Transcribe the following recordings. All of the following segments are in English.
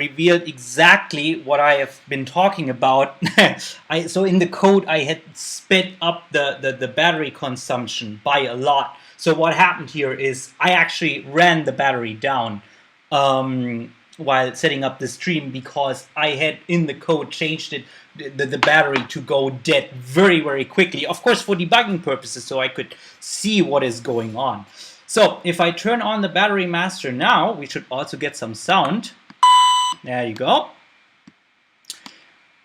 revealed exactly what I have been talking about. So in the code, I had sped up the battery consumption by a lot. So what happened here is I actually ran the battery down while setting up the stream because I had in the code changed it the battery to go dead very, very quickly. Of course, for debugging purposes, so I could see what is going on. So if I turn on the battery master now, we should also get some sound. There you go.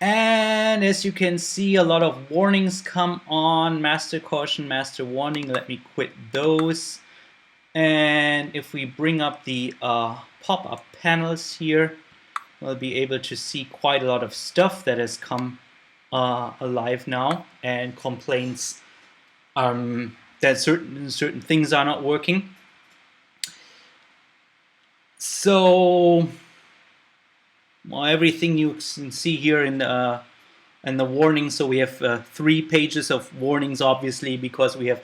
And as you can see, a lot of warnings come on. Master caution, master warning. Let me quit those. And if we bring up the pop-up panels here, we'll be able to see quite a lot of stuff that has come alive now, and complaints that certain things are not working. So well, everything you can see here in the warnings. So we have 3 pages of warnings, obviously, because we have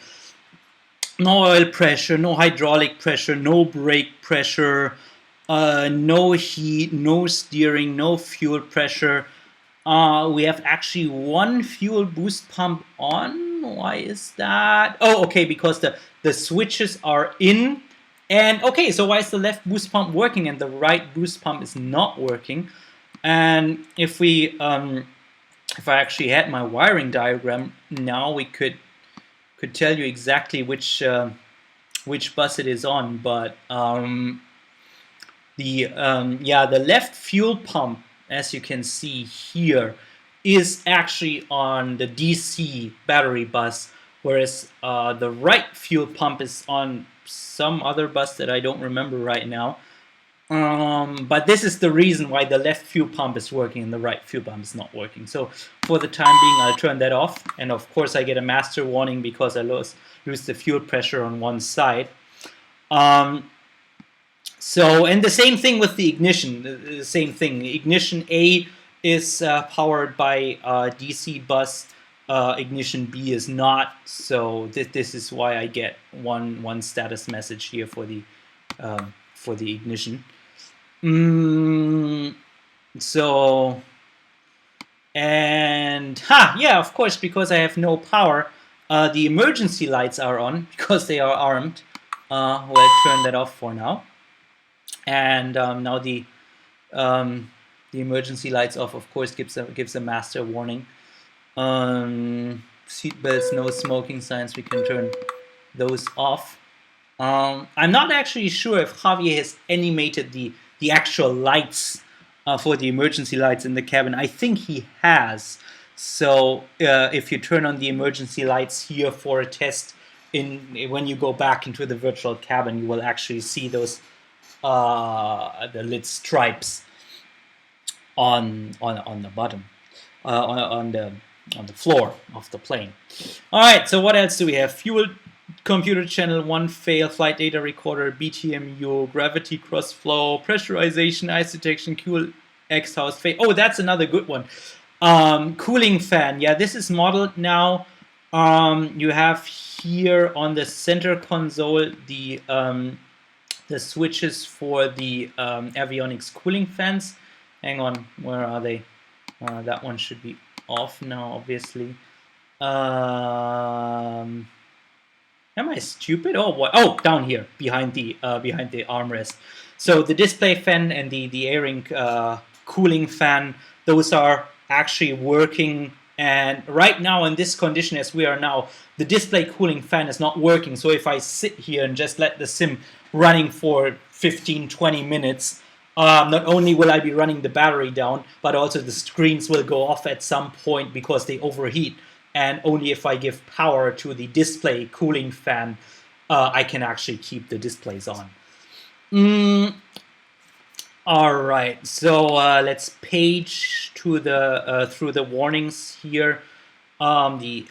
no oil pressure, no hydraulic pressure, no brake pressure, no heat, no steering, no fuel pressure. We have actually 1 fuel boost pump on. Why is that? Oh, okay, because the switches are in. And okay, so why is the left boost pump working and the right boost pump is not working? And if we, if I actually had my wiring diagram now, we could tell you exactly which bus it is on. But the left fuel pump, as you can see here, is actually on the DC battery bus, whereas the right fuel pump is on some other bus that I don't remember right now. But this is the reason why the left fuel pump is working and the right fuel pump is not working. So for the time being, I'll turn that off. And of course, I get a master warning because I lose the fuel pressure on one side. So, and the same thing with the ignition, the same thing. Ignition A is powered by DC bus, ignition B is not. So this is why I get one status message here for the ignition. So, and yeah, of course, because I have no power, the emergency lights are on because they are armed. We'll turn that off for now. And now the emergency lights off, of course, gives a master warning. Seat belts, no smoking signs, we can turn those off. I'm not actually sure if Javier has animated the actual lights for the emergency lights in the cabin. I think he has. So if you turn on the emergency lights here for a test, when you go back into the virtual cabin, you will actually see those the lit stripes on the bottom, on the floor of the plane. All right. So what else do we have? Fuel computer channel 1 fail, flight data recorder, BTMU, gravity cross flow, pressurization, ice detection, fuel exhaust fail. Oh, that's another good one. Cooling fan. Yeah, this is modeled now. You have here on the center console the switches for the avionics cooling fans. Hang on, where are they? That one should be off now, obviously. Am I stupid? Oh, what? Oh, down here behind the armrest. So the display fan and the airing cooling fan, those are actually working. And right now, in this condition as we are now, the display cooling fan is not working. So if I sit here and just let the sim running for 15-20 minutes, not only will I be running the battery down, but also the screens will go off at some point because they overheat. And only if I give power to the display cooling fan, I can actually keep the displays on. All right, so let's page to the through the warnings here. The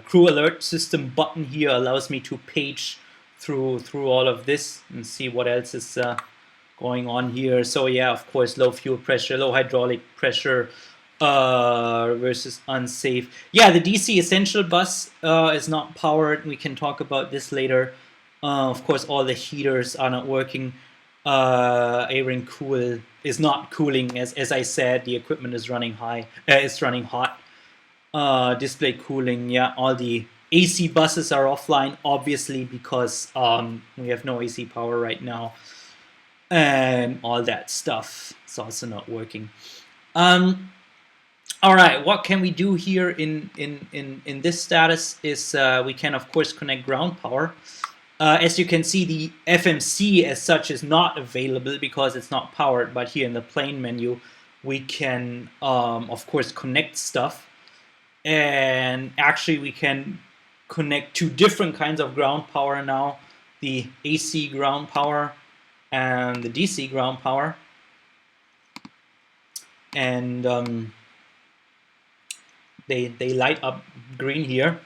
crew alert system button here allows me to page through all of this and see what else is going on here. So yeah, of course, low fuel pressure, low hydraulic pressure versus unsafe. Yeah, the DC essential bus is not powered. We can talk about this later. Of course, all the heaters are not working. ARIN cool is not cooling. As I said, the equipment is running high. It's running hot. Display cooling, yeah. All the AC buses are offline, obviously, because we have no AC power right now, and all that stuff is also not working. All right, what can we do here in this status is we can, of course, connect ground power. As you can see, the FMC as such is not available because it's not powered, but here in the plane menu, we can, of course, connect stuff. And actually, we can connect two different kinds of ground power now, the AC ground power and the DC ground power. And they light up green here,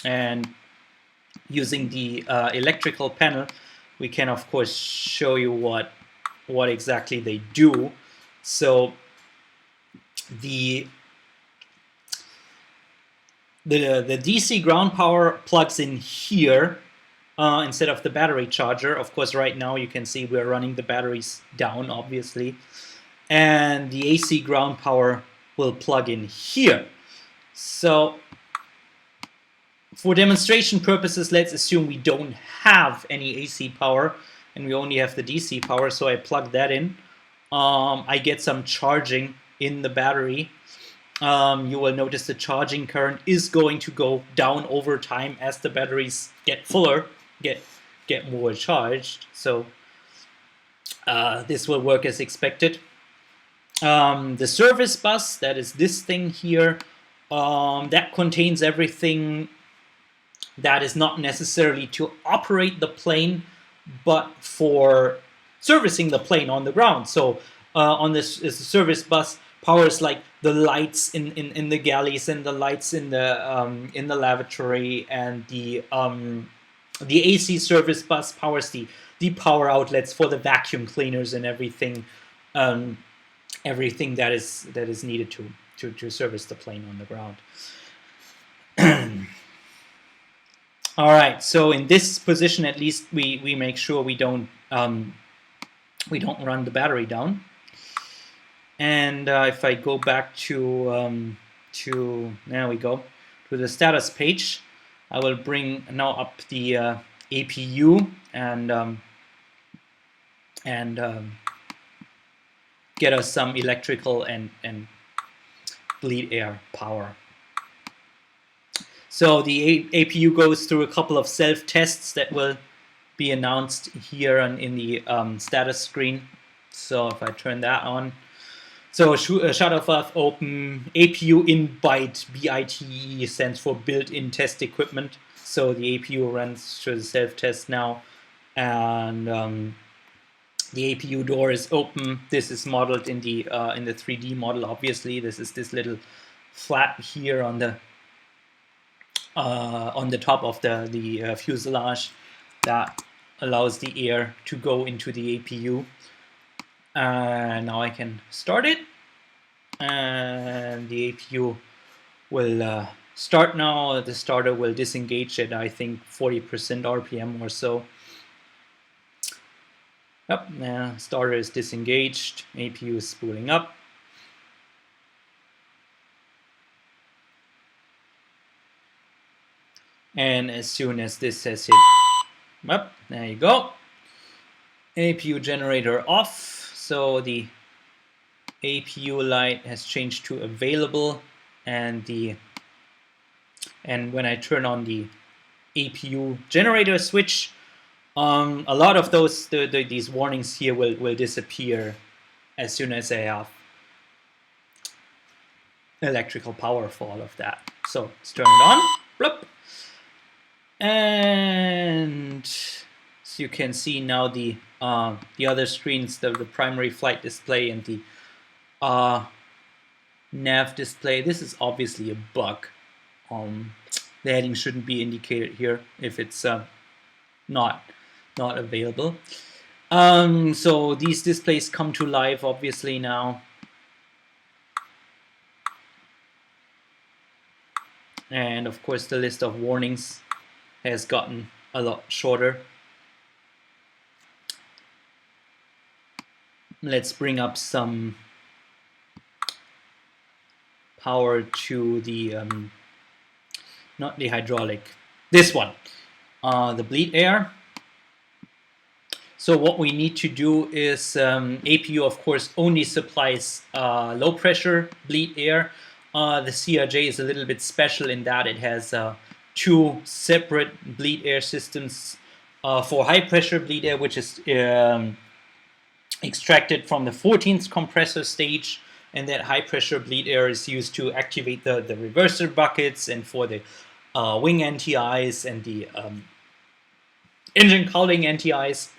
and using the electrical panel we can of course show you what exactly they do. So the DC ground power plugs in here instead of the battery charger. Of course, right now you can see we're running the batteries down, obviously, and the AC ground power will plug in here. So for demonstration purposes, let's assume we don't have any AC power and we only have the DC power, so I plug that in. I get some charging in the battery. You will notice the charging current is going to go down over time as the batteries get fuller, get more charged. So this will work as expected. The service bus, that is this thing here, that contains everything that is not necessarily to operate the plane, but for servicing the plane on the ground. So on this is the service bus, powers like the lights in the galleys and the lights in the lavatory, and the AC service bus powers the power outlets for the vacuum cleaners and everything, everything that is needed to service the plane on the ground. All right, so in this position, at least we make sure we don't run the battery down. And if I go back to there we go, to the status page, I will bring now up the APU and get us some electrical and bleed air power. So the APU goes through a couple of self-tests that will be announced here in the status screen. So if I turn that on, so Shutterfluff open APU in BITE, BITE stands for built-in test equipment. So the APU runs through the self-test now, and the APU door is open. This is modeled in the 3D model. Obviously, this is this little flap here on the top of the fuselage that allows the air to go into the APU. Now I can start it, and the APU will start now. The starter will disengage at, I think, 40% RPM or so. Yep, now starter is disengaged, APU is spooling up. And as soon as this has hit, up, there you go. APU generator off. So the APU light has changed to available, and when I turn on the APU generator switch, a lot of these warnings here will disappear as soon as I have electrical power for all of that. So let's turn it on. Bloop. And so you can see now the other screens, the primary flight display and the nav display. This is obviously a bug. The heading shouldn't be indicated here if it's not available. So these displays come to life obviously now. And of course the list of warnings has gotten a lot shorter. let's bring up some power to the not the hydraulic, this one, the bleed air. So what we need to do is APU, of course, only supplies low pressure bleed air. The CRJ is a little bit special in that it has two separate bleed air systems for high pressure bleed air, which is extracted from the 14th compressor stage, and that high pressure bleed air is used to activate the reverser buckets and for the wing anti-ice and the engine cowling anti-ice.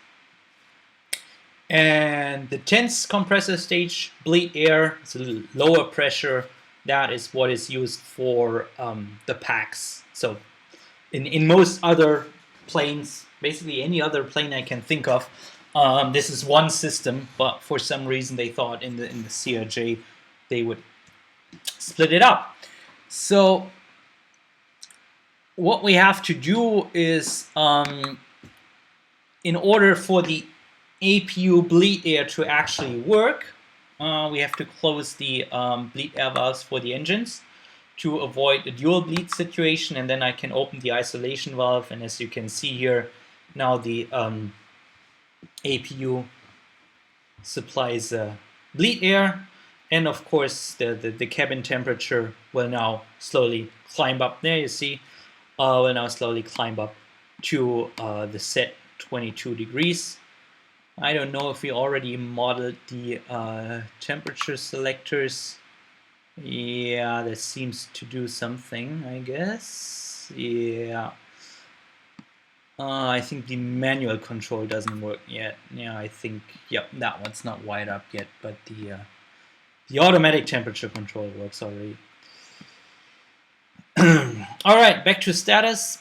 And the 10th compressor stage bleed air is a little lower pressure. That is what is used for the packs. So in most other planes, basically any other plane I can think of, this is one system, but for some reason they thought in the CRJ they would split it up. So what we have to do is, in order for the APU bleed air to actually work, we have to close the bleed air valves for the engines to avoid a dual bleed situation, and then I can open the isolation valve, and as you can see here, now the APU supplies bleed air, and of course the cabin temperature will now slowly climb up. There you see, will now slowly climb up to the set 22 degrees. I don't know if we already modeled the temperature selectors. Yeah, that seems to do something, I guess. Yeah. I think the manual control doesn't work yet. Yeah, I think, yep, that one's not wired up yet, but the automatic temperature control works already. All right, back to status.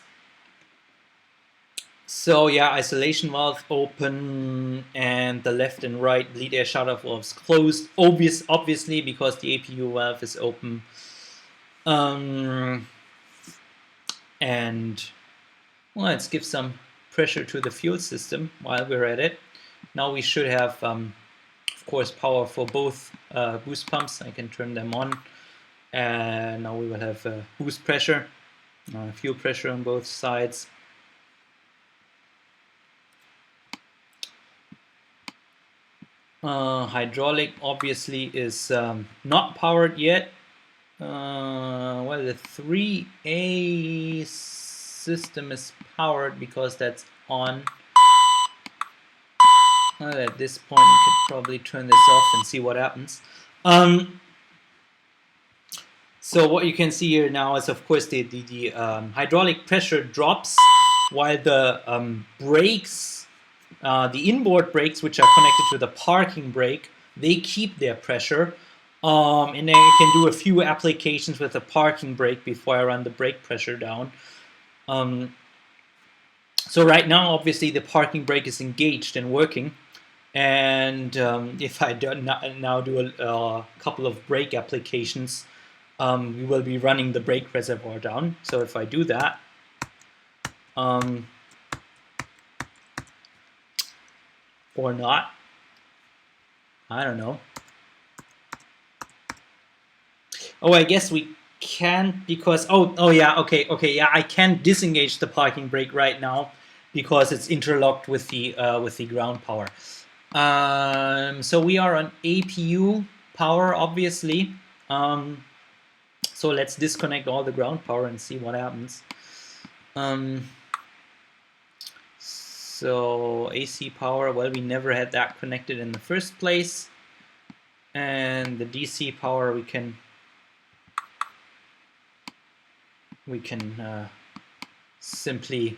So yeah, isolation valve open, and the left and right bleed air shutoff valves closed. Obviously, because the APU valve is open. And well, let's give some pressure to the fuel system while we're at it. Now we should have, of course, power for both boost pumps. I can turn them on, and now we will have boost pressure, fuel pressure on both sides. Hydraulic obviously is not powered yet. Well, the 3A system is powered because that's on. Well, at this point, you could probably turn this off and see what happens. So what you can see here now is, of course, the hydraulic pressure drops while the brakes, the inboard brakes, which are connected to the parking brake, they keep their pressure. And then I can do a few applications with the parking brake before I run the brake pressure down. So right now, obviously, the parking brake is engaged and working. And if I now do a couple of brake applications, we will be running the brake reservoir down. So if I do that, or not, I don't know. Oh, I guess we can't because, oh yeah, okay, yeah, I can't disengage the parking brake right now because it's interlocked with the ground power. So we are on APU power, obviously. So let's disconnect all the ground power and see what happens. So AC power, well, we never had that connected in the first place. And the DC power, we can simply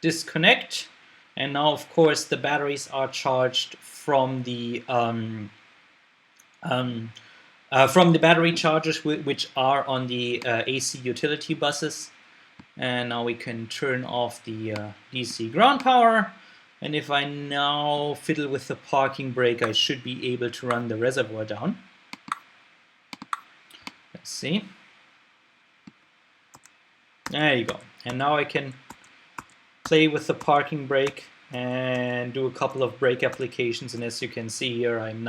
disconnect. And now, of course, the batteries are charged from the battery chargers, which are on the AC utility buses. And now we can turn off the DC ground power. And if I now fiddle with the parking brake, I should be able to run the reservoir down. Let's see. There you go. And now I can play with the parking brake and do a couple of brake applications. And as you can see here, I'm now